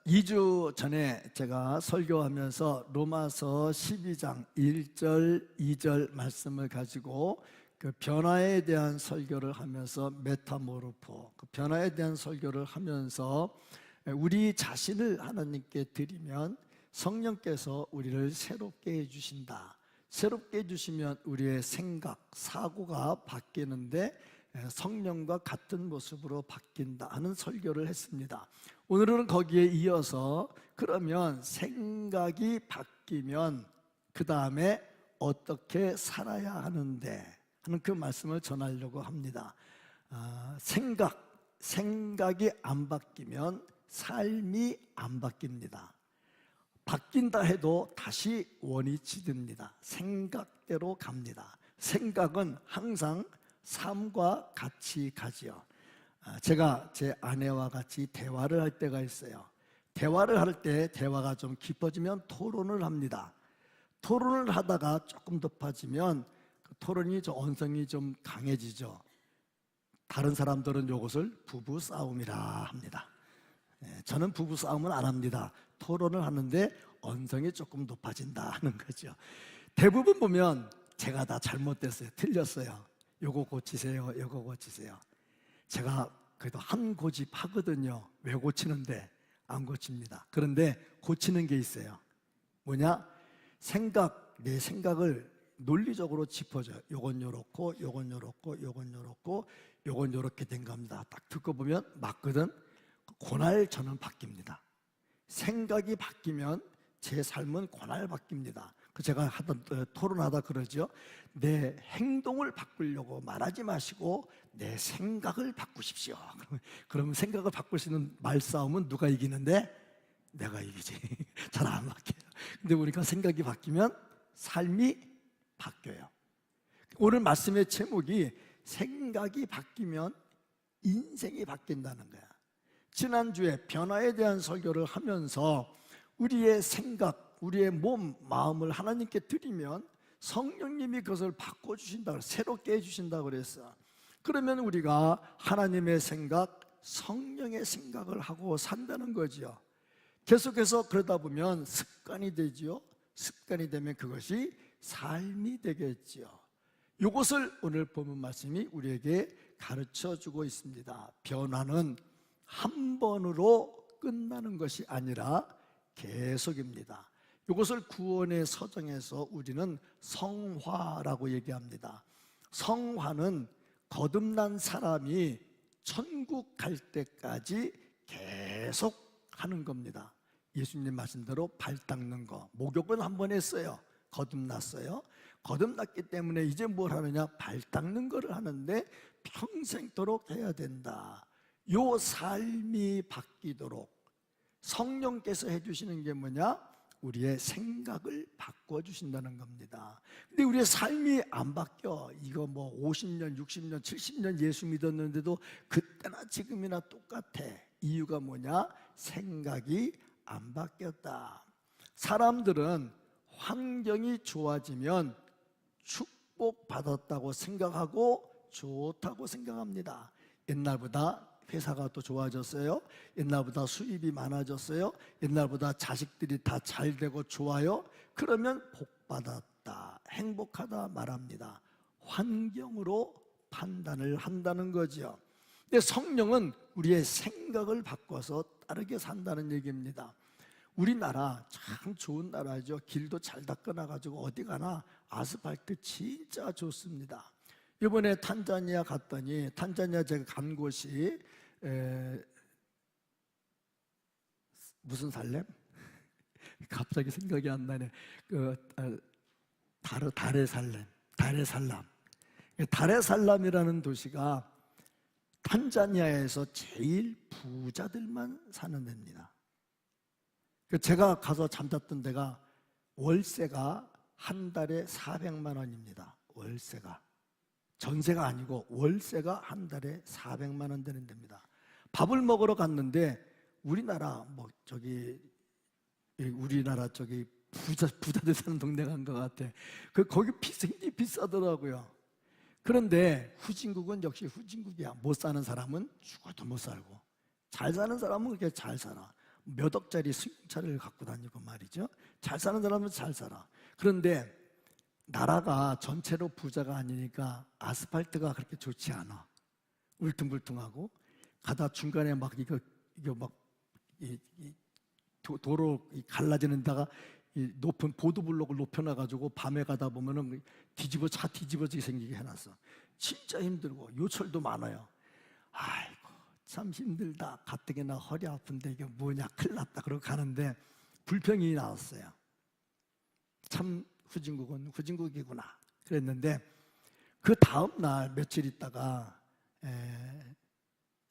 2주 전에 제가 설교하면서 로마서 12장 1절, 2절 말씀을 가지고 그 변화에 대한 설교를 하면서 메타모르포, 그 변화에 대한 설교를 하면서 우리 자신을 하나님께 드리면 성령께서 우리를 새롭게 해주신다. 새롭게 해주시면 우리의 생각, 사고가 바뀌는데 성령과 같은 모습으로 바뀐다 하는 설교를 했습니다. 오늘은 거기에 이어서 그러면 생각이 바뀌면 그 다음에 어떻게 살아야 하는데 하는 그 말씀을 전하려고 합니다. 생각이 안 바뀌면 삶이 안 바뀝니다. 바뀐다 해도 다시 원위치 됩니다. 생각대로 갑니다. 생각은 항상 삶과 같이 가지요. 제가 제 아내와 같이 대화를 할 때가 있어요. 대화를 할 때 대화가 좀 깊어지면 토론을 합니다. 토론을 하다가 조금 높아지면 그 토론이 언성이 좀 강해지죠. 다른 사람들은 이것을 부부 싸움이라 합니다. 저는 부부 싸움은 안 합니다. 토론을 하는데 언성이 조금 높아진다 하는 거죠. 대부분 보면 제가 다 잘못됐어요. 틀렸어요. 요거 고치세요. 요거 고치세요. 제가 그래도 한 고집 하거든요. 왜 고치는데 안 고칩니다. 그런데 고치는 게 있어요. 뭐냐? 내 생각을 논리적으로 짚어줘요. 요건 요렇고 요건 요렇고 요건 요렇고 요건 요렇게 된 겁니다. 딱 듣고 보면 맞거든. 그날 저는 바뀝니다. 생각이 바뀌면 제 삶은 그날 바뀝니다. 제가 토론하다 그러죠. 내 행동을 바꾸려고 말하지 마시고 내 생각을 바꾸십시오. 그러면 생각을 바꿀 수 있는 말싸움은 누가 이기는데? 내가 이기지. 잘 안 바뀌어요. 근데 우리가 생각이 바뀌면 삶이 바뀌어요. 오늘 말씀의 제목이 생각이 바뀌면 인생이 바뀐다는 거야. 지난주에 변화에 대한 설교를 하면서 우리의 생각, 우리의 몸, 마음을 하나님께 드리면 성령님이 그것을 바꿔주신다, 새롭게 해주신다 그랬어. 그러면 우리가 하나님의 생각, 성령의 생각을 하고 산다는 거죠. 계속해서 그러다 보면 습관이 되지요. 습관이 되면 그것이 삶이 되겠지요. 이것을 오늘 본문 말씀이 우리에게 가르쳐주고 있습니다. 변화는 한 번으로 끝나는 것이 아니라 계속입니다. 이것을 구원의 서정에서 우리는 성화라고 얘기합니다. 성화는 거듭난 사람이 천국 갈 때까지 계속 하는 겁니다. 예수님 말씀대로 발 닦는 거, 목욕은 한 번 했어요. 거듭났어요. 거듭났기 때문에 이제 뭘 하느냐? 발 닦는 거를 하는데 평생도록 해야 된다. 요 삶이 바뀌도록 성령께서 해주시는 게 뭐냐? 우리의 생각을 바꿔주신다는 겁니다. 근데 우리의 삶이 안 바뀌어. 이거 뭐 50년, 60년, 70년 예수 믿었는데도 그때나 지금이나 똑같아. 이유가 뭐냐? 생각이 안 바뀌었다. 사람들은 환경이 좋아지면 축복받았다고 생각하고 좋다고 생각합니다. 옛날보다 회사가 또 좋아졌어요. 옛날보다 수입이 많아졌어요. 옛날보다 자식들이 다 잘 되고 좋아요. 그러면 복받았다, 행복하다 말합니다. 환경으로 판단을 한다는 거죠. 근데 성령은 우리의 생각을 바꿔서 다르게 산다는 얘기입니다. 우리나라 참 좋은 나라죠. 길도 잘 닦아놔가지고 어디 가나 아스팔트 진짜 좋습니다. 이번에 탄자니아 갔더니, 탄자니아 제가 간 곳이 무슨 살렘? 갑자기 생각이 안 나네. 다레살람이라는 도시가 탄자니아에서 제일 부자들만 사는 데입니다. 제가 가서 잠잤던 데가 월세가 한 달에 400만 원입니다. 월세가. 전세가 아니고 월세가 한 달에 400만 원 되는 데입니다. 밥을 먹으러 갔는데 우리나라 부자들 사는 동네 간 것 같아. 거기 굉장히 비싸더라고요. 그런데 후진국은 역시 후진국이야. 못 사는 사람은 죽어도 못 살고, 잘 사는 사람은 그렇게 잘 살아. 몇 억짜리 승용차를 갖고 다니고 말이죠. 잘 사는 사람은 잘 살아. 그런데 나라가 전체로 부자가 아니니까 아스팔트가 그렇게 좋지 않아. 울퉁불퉁하고 가다 중간에 막 이거 막 도로 갈라지는 데가 높은 보도블록을 높여놔가지고 밤에 가다 보면은 차 뒤집어지게 생기게 해놨어. 진짜 힘들고 요철도 많아요. 아이고 참 힘들다. 가뜩이나 허리 아픈데 이게 뭐냐 큰일 났다 그러고 가는데 불평이 나왔어요. 참 후진국은 후진국이구나 그랬는데 그 다음 날 며칠 있다가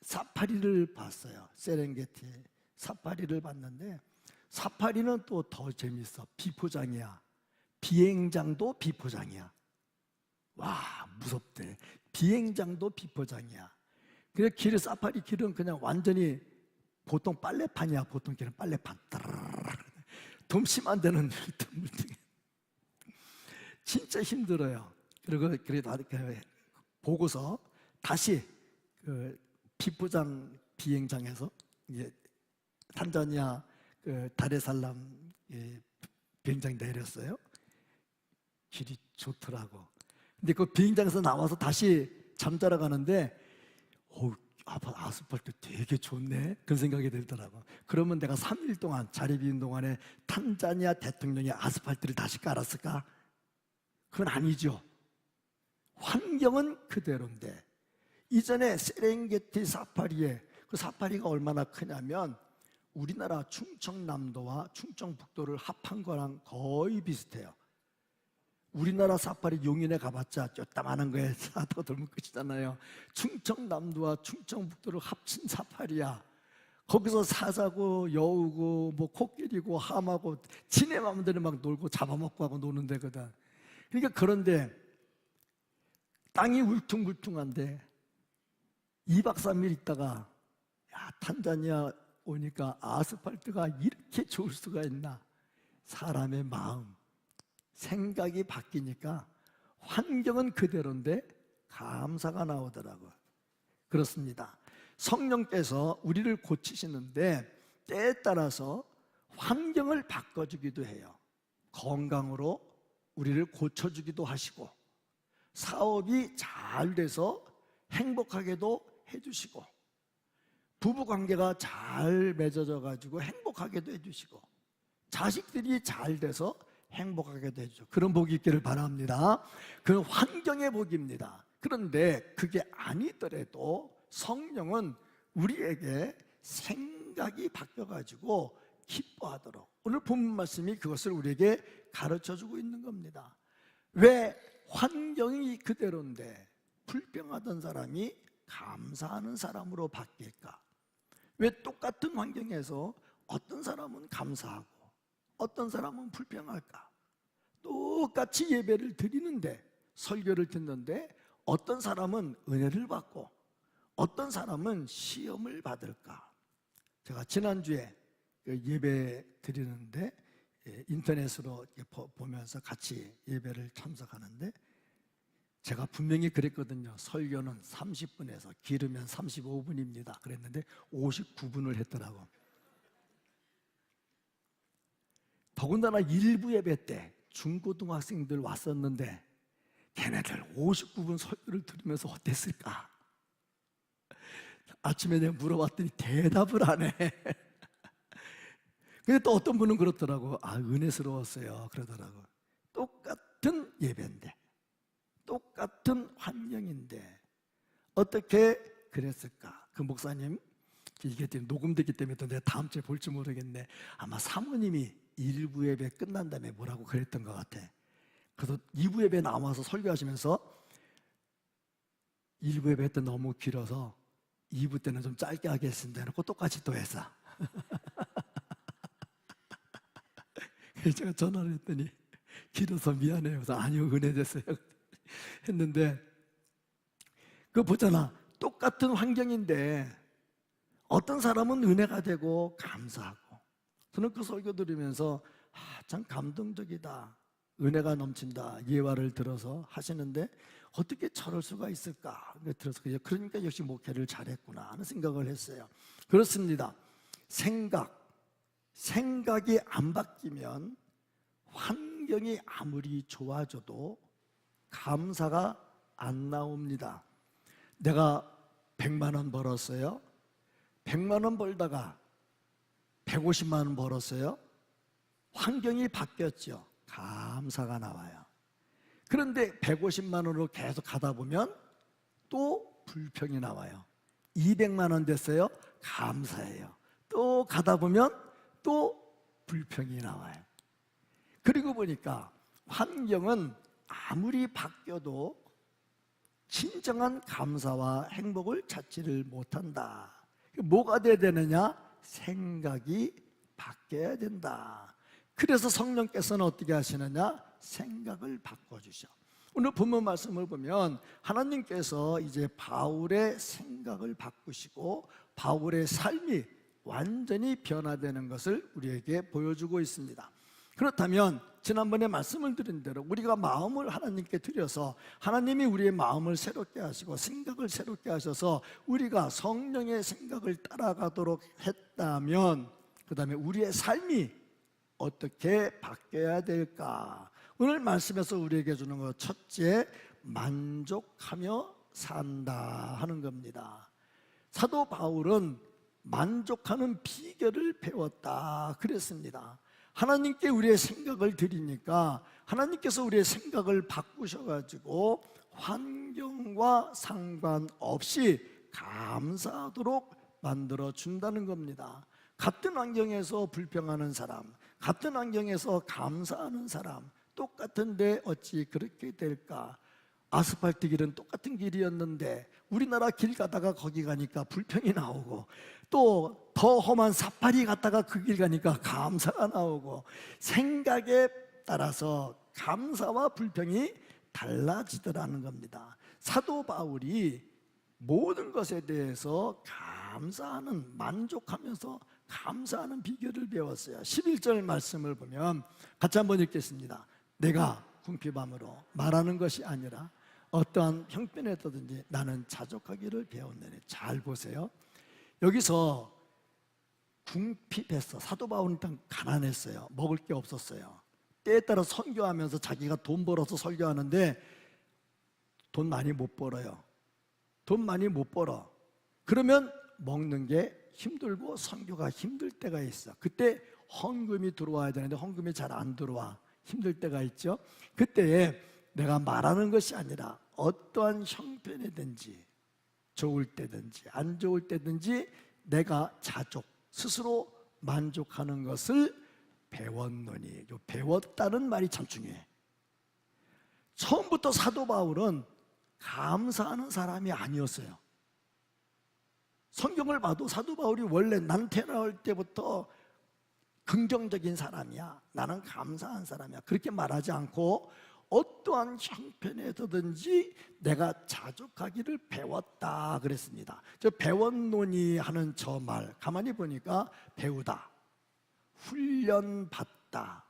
사파리를 봤어요. 세렝게티 사파리를 봤는데 사파리는 또 더 재밌어. 비포장이야. 비행장도 비포장이야. 와 무섭대. 비행장도 비포장이야. 그래 사파리 길은 그냥 완전히 보통 빨래판이야. 보통 길은 빨래판. 좀 심한 데는 물뚱물뚱해. 진짜 힘들어요. 그리고 보고서 다시 그 비포장 비행장에서 이제 탄자니아 다레살람 비행장 내렸어요. 길이 좋더라고. 근데 그 비행장에서 나와서 다시 잠자러 가는데 아스팔트 되게 좋네 그런 생각이 들더라고. 그러면 내가 3일 동안 자리 비운 동안에 탄자니아 대통령이 아스팔트를 다시 깔았을까? 그건 아니죠. 환경은 그대로인데 이전에 세렝게티 사파리에 그 사파리가 얼마나 크냐면 우리나라 충청남도와 충청북도를 합한 거랑 거의 비슷해요. 우리나라 사파리 용인에 가봤자 쪼따만한 거에 사도 돌면 끝이잖아요. 충청남도와 충청북도를 합친 사파리야. 거기서 사자고 여우고 뭐 코끼리고 함하고 지네 마음대로 막 놀고 잡아먹고 하고 노는 데거든. 그러니까 그런데 땅이 울퉁불퉁한데 2박 3일 있다가 탄자니아 오니까 아스팔트가 이렇게 좋을 수가 있나. 사람의 마음, 생각이 바뀌니까 환경은 그대로인데 감사가 나오더라고요. 그렇습니다. 성령께서 우리를 고치시는데 때에 따라서 환경을 바꿔주기도 해요. 건강으로 우리를 고쳐주기도 하시고 사업이 잘 돼서 행복하게도 해주시고 부부관계가 잘 맺어져 가지고 행복하게도 해주시고 자식들이 잘 돼서 행복하게도 해주죠. 그런 복이 있기를 바랍니다. 그 환경의 복입니다. 그런데 그게 아니더라도 성령은 우리에게 생각이 바뀌어가지고 기뻐하도록 오늘 본문 말씀이 그것을 우리에게 가르쳐주고 있는 겁니다. 왜 환경이 그대로인데 불평하던 사람이 감사하는 사람으로 바뀔까? 왜 똑같은 환경에서 어떤 사람은 감사하고 어떤 사람은 불평할까? 똑같이 예배를 드리는데 설교를 듣는데 어떤 사람은 은혜를 받고 어떤 사람은 시험을 받을까? 제가 지난주에 예배 드리는데 인터넷으로 보면서 같이 예배를 참석하는데 제가 분명히 그랬거든요. 설교는 30분에서 길으면 35분입니다. 그랬는데 59분을 했더라고. 더군다나 일부 예배 때 중고등학생들 왔었는데 걔네들 59분 설교를 들으면서 어땠을까? 아침에 내가 물어봤더니 대답을 안 해. 근데 또 어떤 분은 그렇더라고. 은혜스러웠어요. 그러더라고. 똑같은 예배인데 똑같은 환경인데 어떻게 그랬을까? 그 목사님 이게 녹음됐기 때문에 또 내가 다음 주에 볼지 모르겠네. 아마 사모님이 1부 예배 끝난 다음에 뭐라고 그랬던 것 같아. 그래서 2부 예배 나와서 설교하시면서 1부 예배 때 너무 길어서 2부 때는 좀 짧게 하겠습니다 해놓고 똑같이 또 했어. 제가 전화를 했더니 길어서 미안해요. 그래서 아니요 은혜됐어요 했는데 그거 보잖아. 똑같은 환경인데 어떤 사람은 은혜가 되고 감사하고 저는 그 설교 들으면서 참 감동적이다. 은혜가 넘친다. 예화를 들어서 하시는데 어떻게 저럴 수가 있을까? 들어서 그러니까 역시 목회를 잘했구나 하는 생각을 했어요. 그렇습니다. 생각, 생각이 안 바뀌면 환경이 아무리 좋아져도 감사가 안 나옵니다. 내가 100만 원 벌었어요. 100만 원 벌다가 150만 원 벌었어요. 환경이 바뀌었죠. 감사가 나와요. 그런데 150만 원으로 계속 가다 보면 또 불평이 나와요. 200만 원 됐어요. 감사해요. 또 가다 보면 또 불평이 나와요. 그리고 보니까 환경은 아무리 바뀌어도 진정한 감사와 행복을 찾지를 못한다. 뭐가 돼야 되느냐? 생각이 바뀌어야 된다. 그래서 성령께서는 어떻게 하시느냐? 생각을 바꿔주셔. 오늘 본문 말씀을 보면 하나님께서 이제 바울의 생각을 바꾸시고 바울의 삶이 완전히 변화되는 것을 우리에게 보여주고 있습니다. 그렇다면 지난번에 말씀을 드린 대로 우리가 마음을 하나님께 드려서 하나님이 우리의 마음을 새롭게 하시고 생각을 새롭게 하셔서 우리가 성령의 생각을 따라가도록 했다면 그 다음에 우리의 삶이 어떻게 바뀌어야 될까? 오늘 말씀에서 우리에게 주는 것 첫째, 만족하며 산다 하는 겁니다. 사도 바울은 만족하는 비결을 배웠다 그랬습니다. 하나님께 우리의 생각을 드리니까 하나님께서 우리의 생각을 바꾸셔가지고 환경과 상관없이 감사하도록 만들어 준다는 겁니다. 같은 환경에서 불평하는 사람, 같은 환경에서 감사하는 사람, 똑같은데 어찌 그렇게 될까? 아스팔트 길은 똑같은 길이었는데 우리나라 길 가다가 거기 가니까 불평이 나오고 또 더 험한 사파리 갔다가 그 길 가니까 감사가 나오고 생각에 따라서 감사와 불평이 달라지더라는 겁니다. 사도 바울이 모든 것에 대해서 감사하는, 만족하면서 감사하는 비결을 배웠어요. 11절 말씀을 보면 같이 한번 읽겠습니다. 내가 궁핍함으로 말하는 것이 아니라 어떠한 형편에 떠든지 나는 자족하기를 배웠느니. 잘 보세요. 여기서 궁핍했어. 사도 바울은 일단 가난했어요. 먹을 게 없었어요. 때에 따라 선교하면서 자기가 돈 벌어서 설교하는데 돈 많이 못 벌어요. 돈 많이 못 벌어. 그러면 먹는 게 힘들고 선교가 힘들 때가 있어. 그때 헌금이 들어와야 되는데 헌금이 잘 안 들어와. 힘들 때가 있죠. 그때에 내가 말하는 것이 아니라 어떠한 형편이든지 좋을 때든지 안 좋을 때든지 내가 자족, 스스로 만족하는 것을 배웠노니. 배웠다는 말이 참 중요해. 처음부터 사도 바울은 감사하는 사람이 아니었어요. 성경을 봐도 사도 바울이 원래 난 태어날 때부터 긍정적인 사람이야, 나는 감사한 사람이야, 그렇게 말하지 않고 어떠한 형편에서든지 내가 자족하기를 배웠다 그랬습니다. 저 배웠노니 하는 저 말 가만히 보니까 배우다, 훈련받다,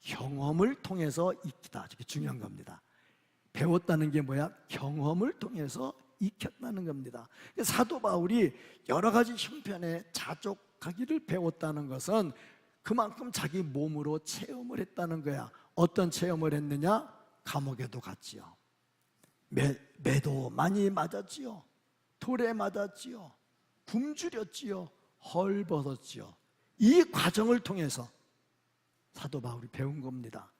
경험을 통해서 익히다, 이게 중요한 겁니다. 배웠다는 게 뭐야? 경험을 통해서 익혔다는 겁니다. 사도 바울이 여러 가지 형편에 자족하기를 배웠다는 것은 그만큼 자기 몸으로 체험을 했다는 거야. 어떤 체험을 했느냐? 감옥에도 갔지요. 매도 많이 맞았지요. 돌에 맞았지요. 굶주렸지요. 헐벗었지요. 이 과정을 통해서 사도 바울이 배운 겁니다.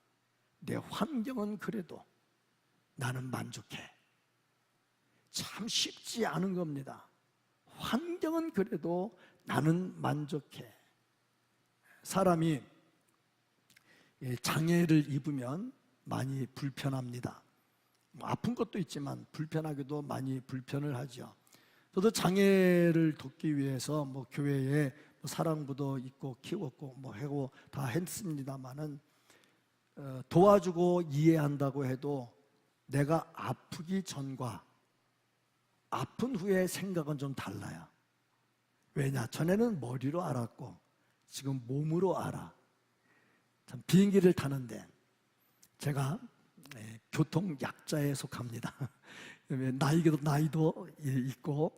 내 환경은 그래도 나는 만족해. 참 쉽지 않은 겁니다. 환경은 그래도 나는 만족해. 사람이 장애를 입으면 많이 불편합니다. 아픈 것도 있지만 불편하기도 많이 불편을 하죠. 저도 장애를 돕기 위해서 교회에 사랑부도 있고 키웠고 하고 다 했습니다만은 도와주고 이해한다고 해도 내가 아프기 전과 아픈 후의 생각은 좀 달라요. 왜냐? 전에는 머리로 알았고 지금 몸으로 알아. 참 비행기를 타는데 제가 교통약자에 속합니다. 나이도 있고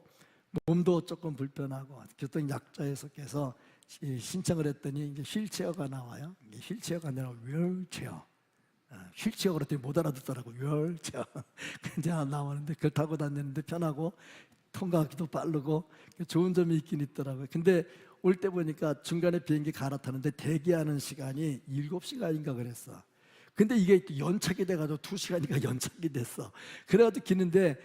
몸도 조금 불편하고 교통약자에 속해서 신청을 했더니 이제 휠체어가 나와요. 이게 휠체어가 아니라 휠체어. 휠체어 그랬더니 못 알아듣더라고. 휠체어. 근데 나오는데 그걸 타고 다니는데 편하고 통과하기도 빠르고 좋은 점이 있긴 있더라고요. 근데 올 때 보니까 중간에 비행기 갈아타는데 대기하는 시간이 7시간인가 그랬어. 근데 이게 연착이 돼가지고 2시간인가 연착이 됐어. 그래가지고 기는데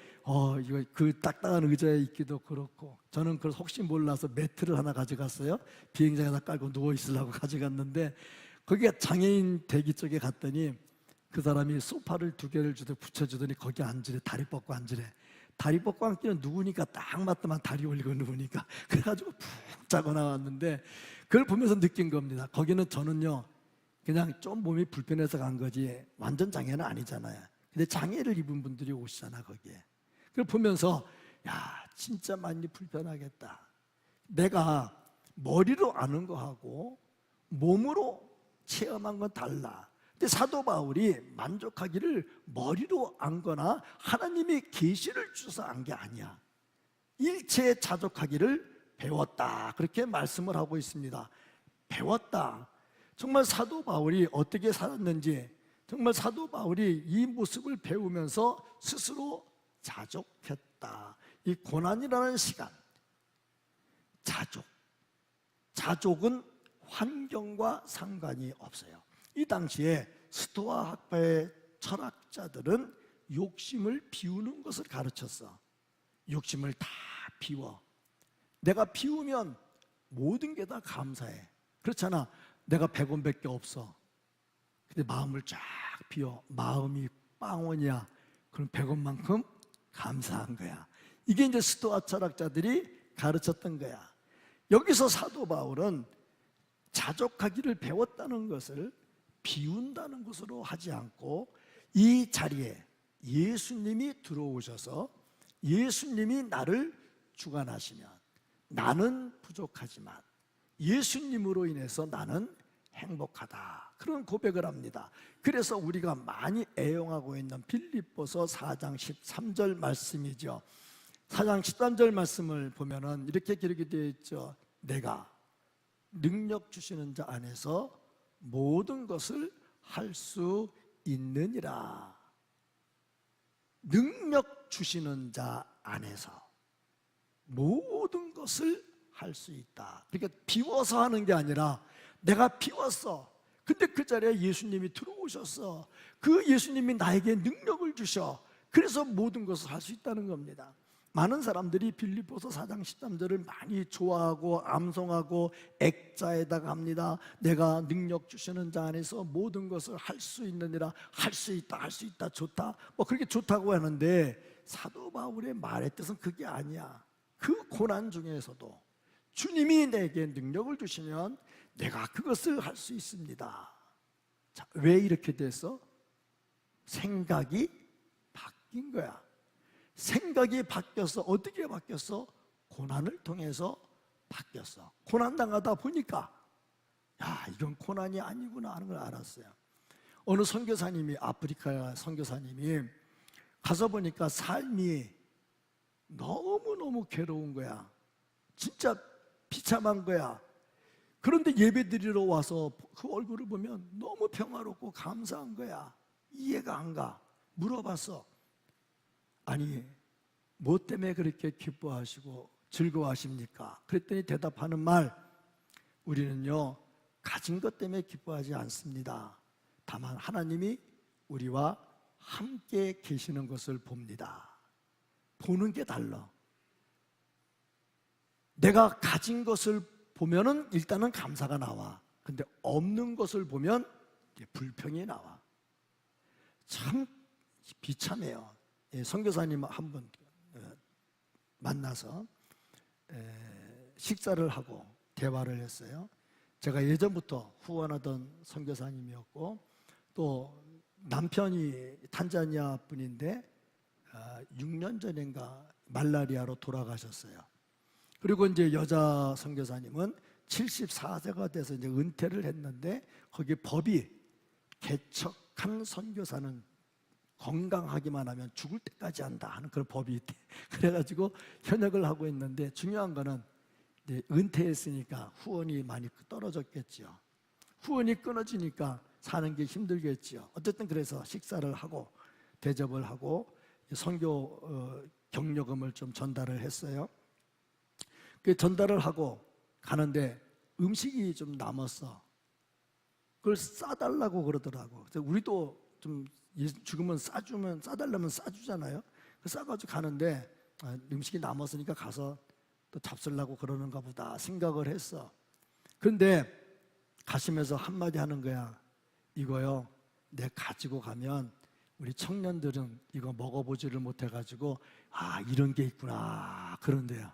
이거 그 딱딱한 의자에 있기도 그렇고, 저는 그걸 혹시 몰라서 매트를 하나 가져갔어요. 비행장에다 깔고 누워 있으려고 가져갔는데, 거기가 장애인 대기 쪽에 갔더니 그 사람이 소파를 2개를 붙여주더니 거기 앉으래. 다리 뻗고 앉으래. 다리 뻗고 앉기는 누구니까 딱 맞더만 다리 올리고 누우니까. 그래가지고 푹 자고 나왔는데, 그걸 보면서 느낀 겁니다. 거기는 저는요 그냥 좀 몸이 불편해서 간 거지 완전 장애는 아니잖아요. 근데 장애를 입은 분들이 오시잖아 거기에. 그걸 보면서 야 진짜 많이 불편하겠다. 내가 머리로 아는 거하고 몸으로 체험한 건 달라. 근데 사도 바울이 만족하기를 머리로 안거나 하나님이 계시를 주셔서 안 게 아니야. 일체에 자족하기를 배웠다, 그렇게 말씀을 하고 있습니다. 배웠다. 정말 사도 바울이 어떻게 살았는지, 정말 사도 바울이 이 모습을 배우면서 스스로 자족했다. 이 고난이라는 시간, 자족은 환경과 상관이 없어요. 이 당시에 스토아 학파의 철학자들은 욕심을 비우는 것을 가르쳤어. 욕심을 다 비워. 내가 비우면 모든 게 다 감사해. 그렇잖아. 내가 100원밖에 없어. 근데 마음을 쫙 비워. 마음이 빵원이야. 그럼 100원만큼 감사한 거야. 이게 이제 스토아 철학자들이 가르쳤던 거야. 여기서 사도 바울은 자족하기를 배웠다는 것을 비운다는 것으로 하지 않고, 이 자리에 예수님이 들어오셔서 예수님이 나를 주관하시면 나는 부족하지만 예수님으로 인해서 나는 행복하다, 그런 고백을 합니다. 그래서 우리가 많이 애용하고 있는 빌립보서 4장 13절 말씀이죠. 4장 13절 말씀을 보면은 이렇게 기록이 되어 있죠. 내가 능력 주시는 자 안에서 모든 것을 할 수 있느니라. 능력 주시는 자 안에서 모든 것을 할 수 있다. 그러니까 비워서 하는 게 아니라 내가 비웠어. 근데 그 자리에 예수님이 들어오셨어. 그 예수님이 나에게 능력을 주셔. 그래서 모든 것을 할 수 있다는 겁니다. 많은 사람들이 빌립보서 4장 13절을 많이 좋아하고 암송하고 액자에다가 합니다. 내가 능력 주시는 자 안에서 모든 것을 할 수 있느니라. 할 수 있다, 할 수 있다, 좋다, 뭐 그렇게 좋다고 하는데, 사도 바울의 말의 뜻은 그게 아니야. 그 고난 중에서도 주님이 내게 능력을 주시면 내가 그것을 할 수 있습니다. 자, 왜 이렇게 돼서? 생각이 바뀐 거야. 생각이 바뀌어서. 어떻게 바뀌었어? 고난을 통해서 바뀌었어. 고난당하다 보니까 야, 이건 고난이 아니구나 하는 걸 알았어요. 어느 선교사님이, 아프리카 선교사님이 가서 보니까 삶이 너무너무 괴로운 거야. 진짜 비참한 거야. 그런데 예배 드리러 와서 그 얼굴을 보면 너무 평화롭고 감사한 거야. 이해가 안 가. 물어봤어. 아니, 뭐 때문에 그렇게 기뻐하시고 즐거워하십니까? 그랬더니 대답하는 말, 우리는요 가진 것 때문에 기뻐하지 않습니다. 다만 하나님이 우리와 함께 계시는 것을 봅니다. 보는 게 달라. 내가 가진 것을 보면은 일단은 감사가 나와. 근데 없는 것을 보면 불평이 나와. 참 비참해요. 선교사님 한 분 만나서 식사를 하고 대화를 했어요. 제가 예전부터 후원하던 선교사님이었고, 또 남편이 탄자니아 분인데 6년 전인가 말라리아로 돌아가셨어요. 그리고 이제 여자 선교사님은 74세가 돼서 이제 은퇴를 했는데, 거기 법이 개척한 선교사는 건강하기만 하면 죽을 때까지 한다 하는 그런 법이 있대. 그래가지고 현역을 하고 있는데, 중요한 거는 은퇴했으니까 후원이 많이 떨어졌겠죠. 후원이 끊어지니까 사는 게 힘들겠죠. 어쨌든 그래서 식사를 하고 대접을 하고 선교 격려금을 좀 전달을 했어요. 그 전달을 하고 가는데 음식이 좀 남았어. 그걸 싸달라고 그러더라고. 그래서 우리도 좀 죽으면 싸달라면 싸주잖아요. 싸가지고 가는데 음식이 남았으니까 가서 또 잡수려고 그러는가 보다 생각을 했어. 그런데 가시면서 한마디 하는 거야. 이거요, 내 가지고 가면 우리 청년들은 이거 먹어보지를 못해가지고 이런 게 있구나 그런데요.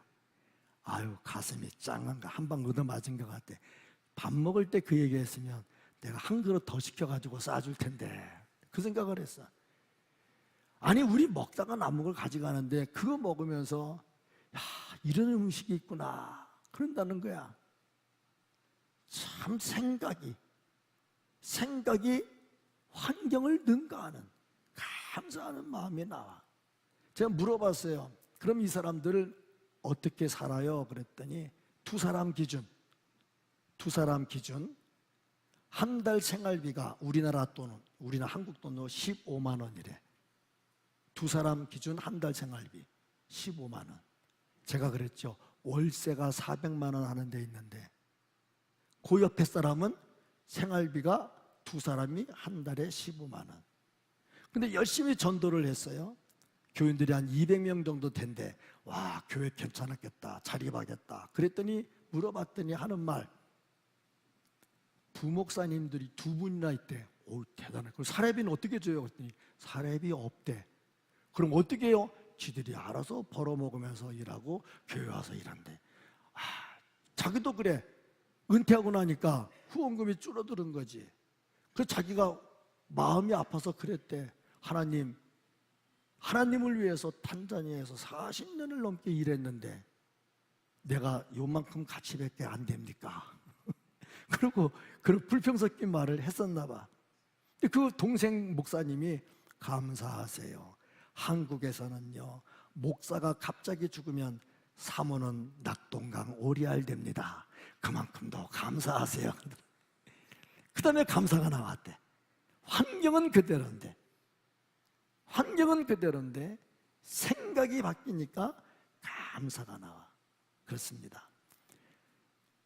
아유, 가슴이 짱한가, 한 방 얻어맞은 것 같아. 밥 먹을 때 그 얘기했으면 내가 한 그릇 더 시켜가지고 싸줄 텐데, 그 생각을 했어. 아니, 우리 먹다가 남은 걸 가져가는데 그거 먹으면서 이런 음식이 있구나 그런다는 거야. 참 생각이 환경을 능가하는, 감사하는 마음이 나와. 제가 물어봤어요. 그럼 이 사람들 어떻게 살아요? 그랬더니 두 사람 기준 한 달 생활비가 우리나라 한국 돈으로 15만 원이래. 두 사람 기준 한 달 생활비 15만 원. 제가 그랬죠. 월세가 400만 원 하는 데 있는데 그 옆에 사람은 생활비가 두 사람이 한 달에 15만 원. 근데 열심히 전도를 했어요. 교인들이 한 200명 정도 된대. 와, 교회 괜찮았겠다, 자립하겠다. 그랬더니 물어봤더니 하는 말, 부목사님들이 두 분이나 있대. 오, 대단해. 그럼 사례비는 어떻게 줘요? 그랬더니 사례비 없대. 그럼 어떻게 해요? 지들이 알아서 벌어먹으면서 일하고 교회 와서 일한대. 자기도 그래. 은퇴하고 나니까 후원금이 줄어드는 거지. 그래서 자기가 마음이 아파서 그랬대. 하나님을 위해서 탄자니아에서 40년을 넘게 일했는데 내가 요만큼 가치밖에 안 됩니까? 그리고 그런 불평 섞인 말을 했었나 봐. 그 동생 목사님이 감사하세요. 한국에서는요, 목사가 갑자기 죽으면 사모는 낙동강 오리알 됩니다. 그만큼 더 감사하세요. 그 다음에 감사가 나왔대. 환경은 그대로인데 생각이 바뀌니까 감사가 나와. 그렇습니다.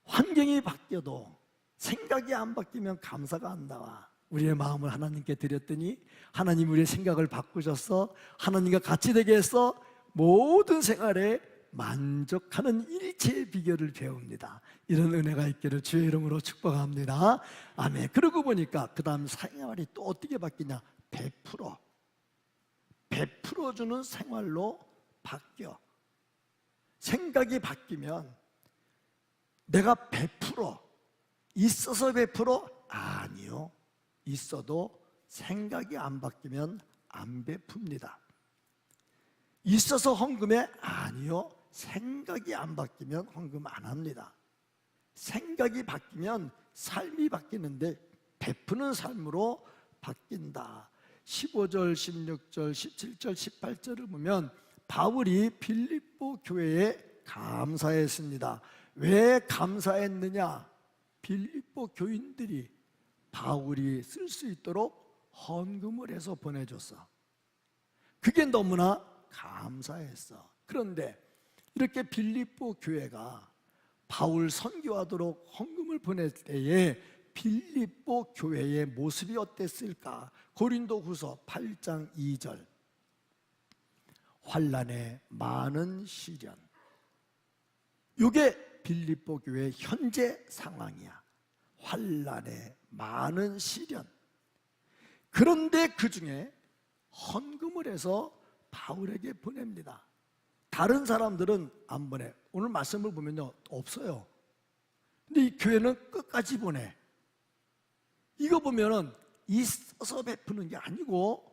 환경이 바뀌어도 생각이 안 바뀌면 감사가 안 나와. 우리의 마음을 하나님께 드렸더니 하나님 우리의 생각을 바꾸셔서 하나님과 같이 되게 해서 모든 생활에 만족하는 일체의 비결을 배웁니다. 이런 은혜가 있기를 주의 이름으로 축복합니다. 아멘. 그러고 보니까 그 다음 생활이 또 어떻게 바뀌냐? 베풀어주는 생활로 바뀌어. 생각이 바뀌면 내가 있어서 베풀어? 아니요. 있어도 생각이 안 바뀌면 안 베풉니다. 있어서 헌금해? 아니요. 생각이 안 바뀌면 헌금 안 합니다. 생각이 바뀌면 삶이 바뀌는데 베푸는 삶으로 바뀐다. 15절, 16절, 17절, 18절을 보면 바울이 빌립보 교회에 감사했습니다. 왜 감사했느냐? 빌립보 교인들이 바울이 쓸 수 있도록 헌금을 해서 보내줬어. 그게 너무나 감사했어. 그런데 이렇게 빌립보 교회가 바울 선교하도록 헌금을 보낼 때에 빌립보 교회의 모습이 어땠을까? 고린도후서 8장 2절, 환난의 많은 시련. 이게 빌립보 교회의 현재 상황이야. 환난의 많은 시련. 그런데 그 중에 헌금을 해서 바울에게 보냅니다. 다른 사람들은 안 보내. 오늘 말씀을 보면요, 없어요. 근데 이 교회는 끝까지 보내. 이거 보면은 있어서 베푸는 게 아니고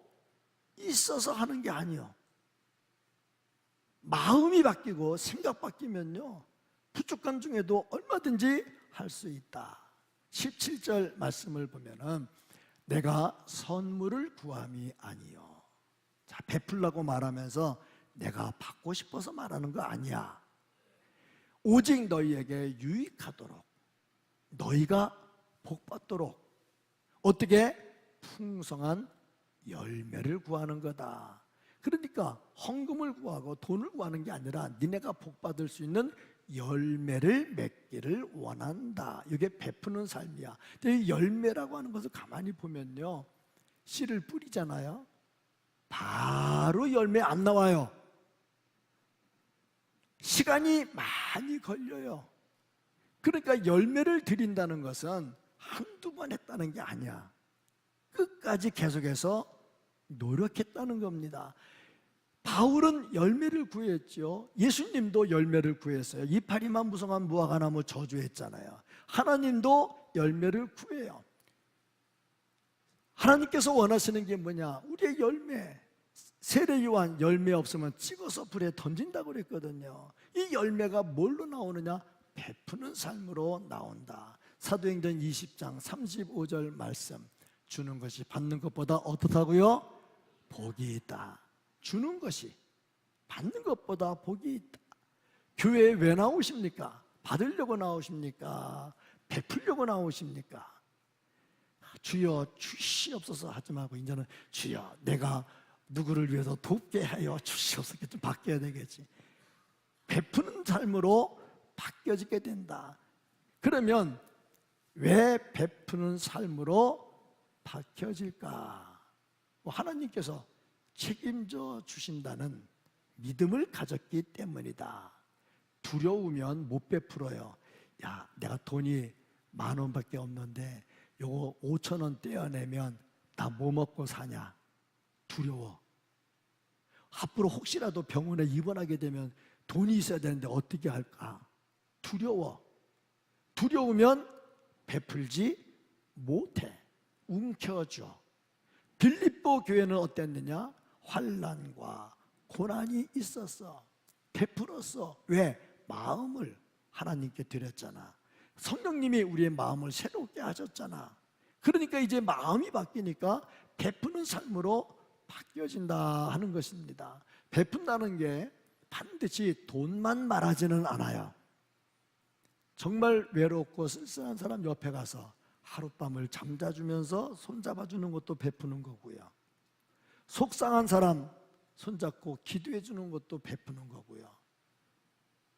있어서 하는 게 아니요. 마음이 바뀌고 생각 바뀌면요, 부족한 중에도 얼마든지 할 수 있다. 17절 말씀을 보면은 내가 선물을 구함이 아니요. 자, 베풀라고 말하면서 내가 받고 싶어서 말하는 거 아니야. 오직 너희에게 유익하도록, 너희가 복받도록 어떻게? 풍성한 열매를 구하는 거다. 그러니까 헌금을 구하고 돈을 구하는 게 아니라 니네가 복받을 수 있는 열매를 맺기를 원한다. 이게 베푸는 삶이야. 근데 이 열매라고 하는 것을 가만히 보면요, 씨를 뿌리잖아요, 바로 열매 안 나와요. 시간이 많이 걸려요. 그러니까 열매를 드린다는 것은 한두 번 했다는 게 아니야. 끝까지 계속해서 노력했다는 겁니다. 바울은 열매를 구했죠. 예수님도 열매를 구했어요. 이파리만 무성한 무화과나무 저주했잖아요. 하나님도 열매를 구해요. 하나님께서 원하시는 게 뭐냐? 우리의 열매. 세례요한 열매 없으면 찍어서 불에 던진다고 그랬거든요. 이 열매가 뭘로 나오느냐? 베푸는 삶으로 나온다. 사도행전 20장 35절 말씀, 주는 것이 받는 것보다 어떻다고요? 복이 있다. 주는 것이 받는 것보다 복이 있다. 교회에 왜 나오십니까? 받으려고 나오십니까? 베풀려고 나오십니까? 주여 주시옵소서 하지 말고 이제는 주여 내가 누구를 위해서 돕게 하여 주시옵소서 좀 바뀌어야 되겠지. 베푸는 삶으로 바뀌어지게 된다. 그러면 왜 베푸는 삶으로 바뀌어질까? 하나님께서 책임져 주신다는 믿음을 가졌기 때문이다. 두려우면 못 베풀어요. 야, 내가 돈이 10,000원밖에 없는데 요거 5,000원 떼어내면 나 뭐 먹고 사냐? 두려워. 앞으로 혹시라도 병원에 입원하게 되면 돈이 있어야 되는데 어떻게 할까? 두려워. 두려우면 베풀지 못해. 움켜쥐어. 빌립보 교회는 어땠느냐? 환난과 고난이 있었어. 베풀었어. 왜? 마음을 하나님께 드렸잖아. 성령님이 우리의 마음을 새롭게 하셨잖아. 그러니까 이제 마음이 바뀌니까 베푸는 삶으로 바뀌어진다 하는 것입니다. 베푼다는 게 반드시 돈만 말하지는 않아요. 정말 외롭고 쓸쓸한 사람 옆에 가서 하룻밤을 잠자주면서 손잡아주는 것도 베푸는 거고요. 속상한 사람 손잡고 기도해 주는 것도 베푸는 거고요.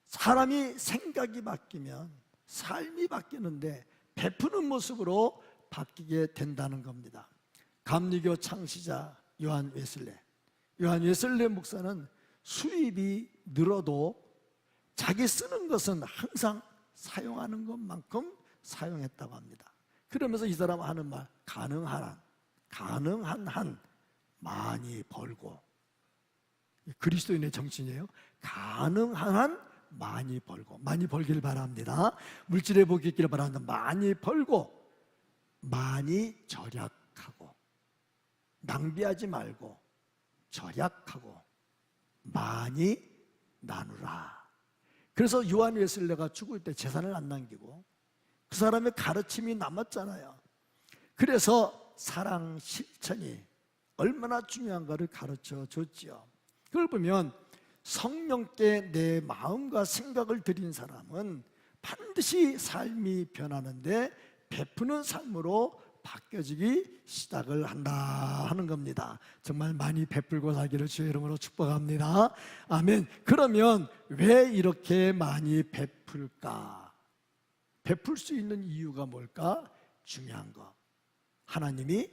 사람이 생각이 바뀌면 삶이 바뀌는데 베푸는 모습으로 바뀌게 된다는 겁니다. 감리교 창시자 요한 웨슬레 목사는 수입이 늘어도 자기 쓰는 것은 항상 사용하는 것만큼 사용했다고 합니다. 그러면서 이 사람 하는 말, 가능한 한 많이 벌고. 그리스도인의 정신이에요. 가능한 한 많이 벌고, 많이 벌기를 바랍니다. 물질의 복이 있기를 바랍니다. 많이 벌고, 많이 절약하고, 낭비하지 말고 절약하고 많이 나누라. 그래서 요한 웨슬레가 죽을 때 재산을 안 남기고 그 사람의 가르침이 남았잖아요. 그래서 사랑 실천이 얼마나 중요한가를 가르쳐 줬지요. 그걸 보면 성령께 내 마음과 생각을 드린 사람은 반드시 삶이 변하는데 베푸는 삶으로 바뀌어지기 시작을 한다 하는 겁니다. 정말 많이 베풀고 살기를 주의 이름으로 축복합니다. 아멘. 그러면 왜 이렇게 많이 베풀까? 베풀 수 있는 이유가 뭘까? 중요한 거, 하나님이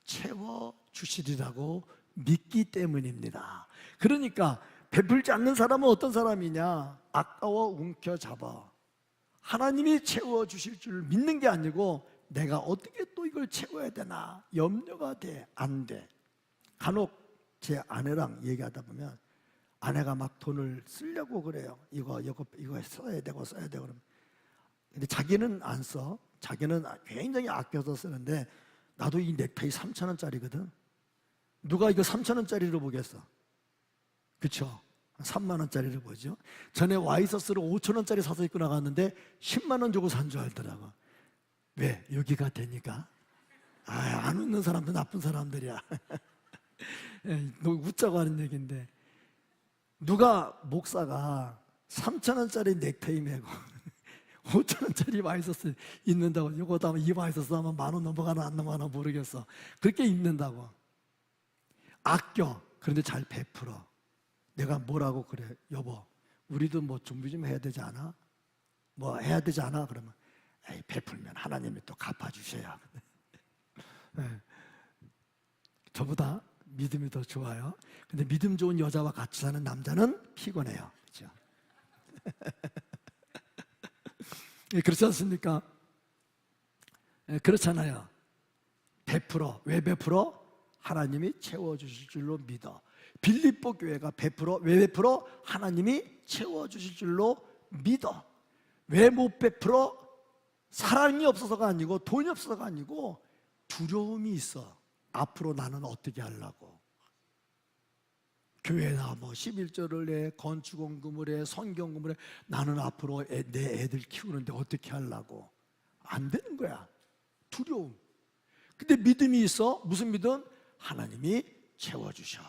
채워주시리라고 믿기 때문입니다. 그러니까 베풀지 않는 사람은 어떤 사람이냐? 아까워 움켜잡아. 하나님이 채워주실 줄 믿는 게 아니고 내가 어떻게 또 이걸 채워야 되나 염려가 돼. 안 돼. 간혹 제 아내랑 얘기하다 보면 아내가 막 돈을 쓰려고 그래요. 이거 써야 되고 그러면. 근데 자기는 안 써. 자기는 굉장히 아껴서 쓰는데 나도 이 넥타이 3,000원짜리거든. 누가 이거 3,000원짜리로 보겠어? 그쵸? 3만 원짜리를 보죠. 전에 와이셔츠를 5,000원짜리 사서 입고 나갔는데 10만 원 주고 산 줄 알더라고. 왜? 여기가 되니까. 안 웃는 사람도 나쁜 사람들이야. 웃자고 하는 얘기인데, 누가 목사가 3,000원짜리 넥타이 메고 5,000원짜리 와이셔츠 입는다고. 이거 다음에 이 와이셔츠 하면 10,000원 넘어가나 안 넘어가나 모르겠어. 그렇게 입는다고. 아껴. 그런데 잘 베풀어. 내가 뭐라고 그래? 여보, 우리도 뭐 준비 좀 해야 되지 않아? 뭐 해야 되지 않아? 그러면 에이, 베풀면 하나님이 또 갚아주셔야. 네. 저보다 믿음이 더 좋아요. 근데 믿음 좋은 여자와 같이 사는 남자는 피곤해요. 그렇죠? 그렇지 않습니까? 그렇잖아요. 베풀어. 왜 베풀어? 하나님이 채워주실 줄로 믿어. 빌립보 교회가 베풀어. 왜 베풀어? 하나님이 채워주실 줄로 믿어. 왜 못 베풀어? 사랑이 없어서가 아니고 돈이 없어서가 아니고 두려움이 있어. 앞으로 나는 어떻게 하려고. 교회나 뭐 11조를 해, 건축원금을 해, 성경금을 해. 나는 앞으로 내 애들 키우는데 어떻게 하려고. 안 되는 거야. 두려움. 근데 믿음이 있어. 무슨 믿음? 하나님이 채워주셔.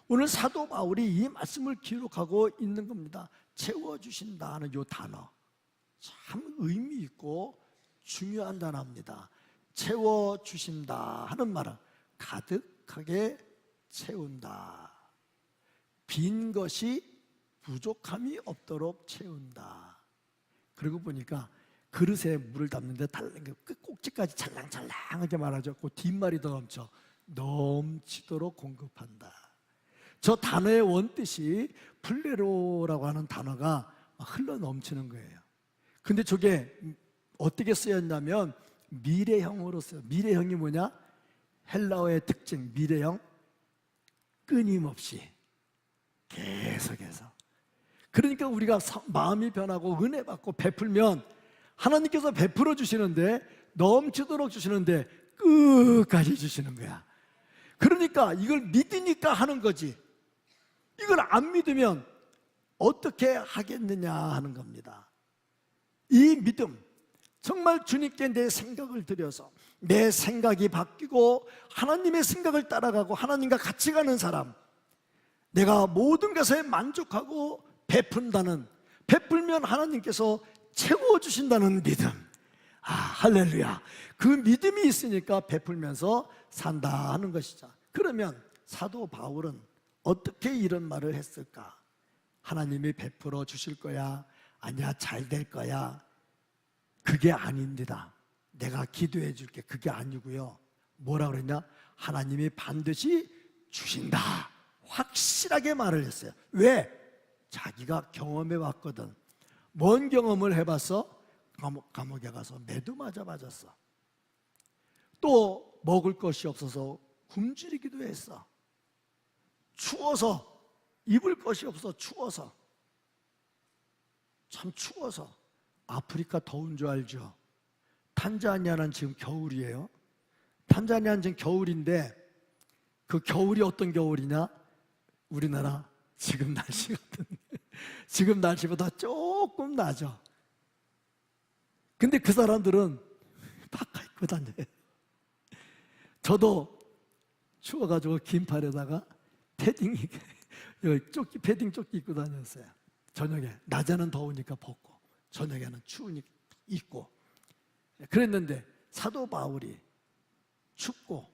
오늘 사도 바울이 이 말씀을 기록하고 있는 겁니다. 채워주신다는 이 단어 참 의미 있고 중요한 단어입니다. 채워주신다 하는 말은 가득하게 채운다. 빈 것이 부족함이 없도록 채운다. 그러고 보니까 그릇에 물을 담는데 끝 꼭지까지 찰랑찰랑하게 말하죠. 그 뒷말이 더 넘치도록 공급한다. 저 단어의 원뜻이 플레로라고 하는 단어가 흘러 넘치는 거예요. 근데 저게 어떻게 쓰였냐면 미래형으로 써요. 미래형이 뭐냐? 헬라어의 특징, 미래형. 끊임없이 계속해서. 그러니까 우리가 마음이 변하고 은혜 받고 베풀면 하나님께서 베풀어 주시는데, 넘치도록 주시는데 끝까지 주시는 거야. 그러니까 이걸 믿으니까 하는 거지. 이걸 안 믿으면 어떻게 하겠느냐 하는 겁니다. 이 믿음, 정말 주님께 내 생각을 드려서 내 생각이 바뀌고 하나님의 생각을 따라가고 하나님과 같이 가는 사람, 내가 모든 것에 만족하고 베푼다는, 베풀면 하나님께서 채워주신다는 믿음. 할렐루야. 그 믿음이 있으니까 베풀면서 산다 하는 것이죠. 그러면 사도 바울은 어떻게 이런 말을 했을까? 하나님이 베풀어 주실 거야? 아니야, 잘 될 거야? 그게 아닙니다. 내가 기도해 줄게. 그게 아니고요. 뭐라 그랬냐? 하나님이 반드시 주신다. 확실하게 말을 했어요. 왜? 자기가 경험해 왔거든. 뭔 경험을 해봤어? 감옥에 가서 매도 맞았어. 또 먹을 것이 없어서 굶주리기도 했어. 추워서, 입을 것이 없어. 추워서, 참 추워서. 아프리카 더운 줄 알죠? 탄자니아는 지금 겨울이에요. 탄자니아는 지금 겨울인데 그 겨울이 어떤 겨울이냐? 우리나라 지금 날씨 같은, 지금 날씨보다 조금 나죠. 근데 그 사람들은 파카 입고 다녀요. 저도 추워가지고 긴팔에다가 패딩 조끼 입고 다녔어요. 저녁에. 낮에는 더우니까 벗고 저녁에는 추우니까 입고 그랬는데, 사도 바울이 춥고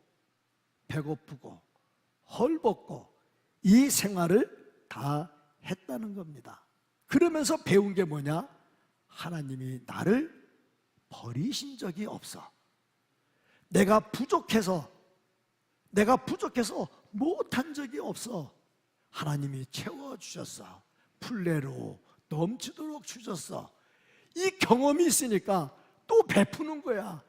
배고프고 헐벗고 이 생활을 다 했다는 겁니다. 그러면서 배운 게 뭐냐? 하나님이 나를 버리신 적이 없어. 내가 부족해서 못한 적이 없어. 하나님이 채워주셨어. 풀레로 넘치도록 주셨어. 이 경험이 있으니까 또 베푸는 거야.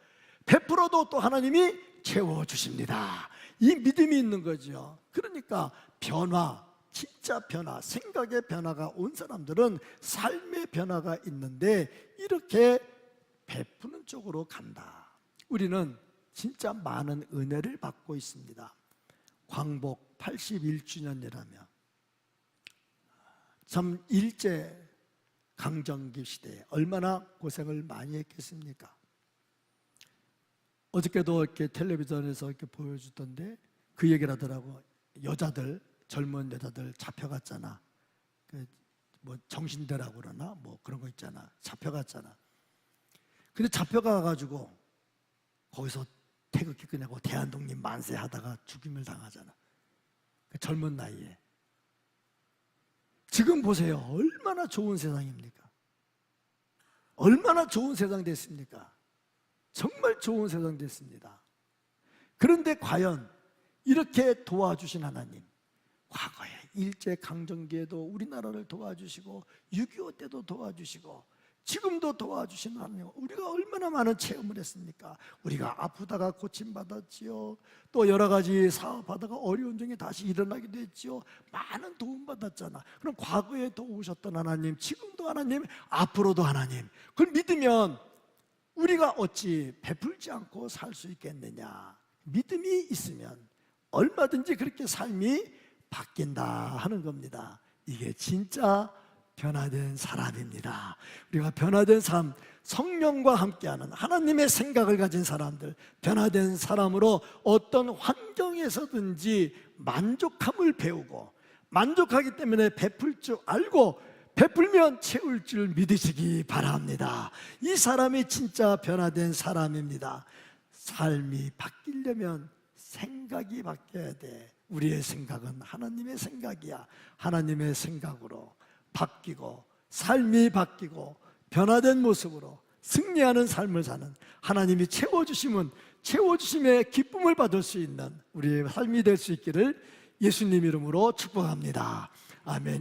베풀어도 또 하나님이 채워주십니다. 이 믿음이 있는 거죠. 그러니까 변화, 진짜 변화, 생각의 변화가 온 사람들은 삶의 변화가 있는데 이렇게 베푸는 쪽으로 간다. 우리는 진짜 많은 은혜를 받고 있습니다. 광복 81주년이라며 참 일제 강점기 시대에 얼마나 고생을 많이 했겠습니까? 어저께도 이렇게 텔레비전에서 이렇게 보여주던데 그 얘기를 하더라고. 여자들, 젊은 여자들 잡혀갔잖아. 뭐 정신대라고 그러나 뭐 그런 거 있잖아. 잡혀갔잖아. 근데 잡혀가가지고 거기서 태극기 끄냐고 대한독립 만세 하다가 죽임을 당하잖아. 그 젊은 나이에. 지금 보세요. 얼마나 좋은 세상입니까? 얼마나 좋은 세상 됐습니까? 정말 좋은 세상 됐습니다. 그런데 과연 이렇게 도와주신 하나님, 과거에 일제강점기에도 우리나라를 도와주시고 6.25 때도 도와주시고 지금도 도와주신 하나님, 우리가 얼마나 많은 체험을 했습니까? 우리가 아프다가 고침받았지요. 또 여러 가지 사업하다가 어려운 중에 다시 일어나기도 했지요. 많은 도움 받았잖아. 그럼 과거에 도우셨던 하나님, 지금도 하나님, 앞으로도 하나님, 그걸 믿으면 우리가 어찌 베풀지 않고 살 수 있겠느냐. 믿음이 있으면 얼마든지 그렇게 삶이 바뀐다 하는 겁니다. 이게 진짜 변화된 사람입니다. 우리가 변화된 삶, 성령과 함께하는 하나님의 생각을 가진 사람들, 변화된 사람으로 어떤 환경에서든지 만족함을 배우고, 만족하기 때문에 베풀 줄 알고 베풀면 채울 줄 믿으시기 바랍니다. 이 사람이 진짜 변화된 사람입니다. 삶이 바뀌려면 생각이 바뀌어야 돼. 우리의 생각은 하나님의 생각이야. 하나님의 생각으로 바뀌고 삶이 바뀌고 변화된 모습으로 승리하는 삶을 사는, 하나님이 채워주심의 기쁨을 받을 수 있는 우리의 삶이 될 수 있기를 예수님 이름으로 축복합니다. 아멘.